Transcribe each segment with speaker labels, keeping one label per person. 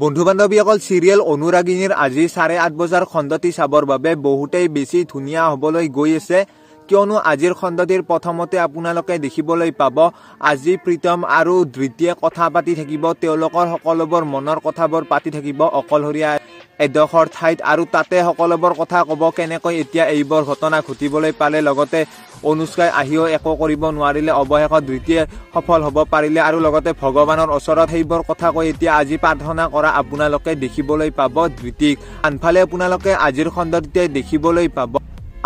Speaker 1: বন্ধু বান্ধৱীসকল সিৰিয়েল অনুৰাগিনীৰ আজি 8:30 বজাৰ খণ্ডটি চাবৰ বাবে বহুতেই বেছি ধুনীয়া হ'বলৈ গৈ আছে কিয়নো আজিৰ খণ্ডটিৰ প্ৰথমতে আপোনালোকে দেখিবলৈ পাব আজি প্ৰীতম আৰু ধৃতিয়ে কথা পাতি থাকিব তেওঁলোকৰ সকলোবোৰ মনৰ কথাবোৰ পাতি থাকিব অকলহৰীয়া এডোখৰ ঠাইত আৰু তাতে সকলোবোৰ কথা ক'ব কেনেকৈ এতিয়া এইবোৰ ঘটনা ঘটিবলৈ পালে লগতে অনুষ্কাই আহিও একো কৰিব নোৱাৰিলে অৱশেষত ধৃতিয়ে সফল হ'ব পাৰিলে আৰু লগতে ভগৱানৰ ওচৰত সেইবোৰ কথা কৈ এতিয়া আজি প্ৰাৰ্থনা কৰা আপোনালোকে দেখিবলৈ পাব ধৃতিক আনফালে আপোনালোকে আজিৰ খণ্ডটিতে দেখিবলৈ পাব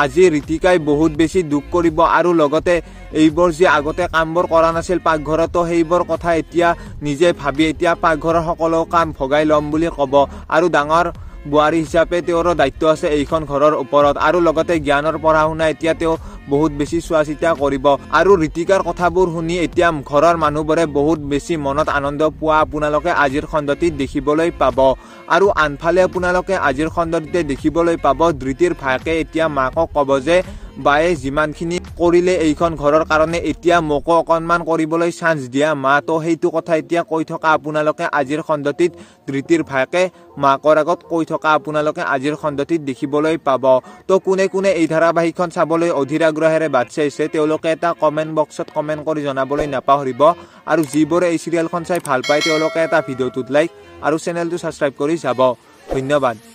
Speaker 1: আজি ঋতিকাই বহুত বেছি দুখ কৰিব আৰু লগতে এইবোৰ যে আগতে কামবোৰ কৰা নাছিল পাকঘৰতো সেইবোৰ কথা এতিয়া নিজে ভাবি এতিয়া পাকঘৰৰ সকলো কাম ভগাই ল'ম বুলি ক'ব আৰু ডাঙৰ বুৱাৰী হিচাপে তেওঁৰ দায়িত্ব আছে এইখন ঘৰৰ ওপৰত আৰু লগতে জ্ঞানৰ পঢ়া শুনা এতিয়া তেওঁ বহুত বেছি চোৱা চিতা কৰিব আৰু ঋতিকাৰ কথাবোৰ শুনি এতিয়া ঘৰৰ মানুহবোৰে বহুত বেছি মনত আনন্দ পোৱা আপোনালোকে আজিৰ খণ্ডটিত দেখিবলৈ পাব আৰু আনফালে আপোনালোকে আজিৰ খণ্ডটিতে দেখিবলৈ পাব ধৃতিৰ ভায়েকে এতিয়া মাকক ক'ব যে বায়ে যিমানখিনি কৰিলে এইখন ঘৰৰ কাৰণে এতিয়া মোকো অকণমান কৰিবলৈ চান্স দিয়া মা তো সেইটো কথা এতিয়া কৈ থকা আপোনালোকে আজিৰ খণ্ডটিত ধৃতিৰ ভায়েকে মাকৰ আগত কৈ থকা আপোনালোকে আজিৰ খণ্ডটিত দেখিবলৈ পাব তো কোনে কোনে এই ধাৰাবাহিকখন চাবলৈ অধীৰ আগ্ৰহেৰে বাট চাইছে তেওঁলোকে এটা কমেণ্ট বক্সত কমেণ্ট কৰি জনাবলৈ নাপাহৰিব আৰু যিবোৰে এই চিৰিয়েলখন চাই ভাল পায় তেওঁলোকে এটা ভিডিঅ'টোত লাইক আৰু চেনেলটো ছাবস্ক্ৰাইব কৰি যাব ধন্যবাদ।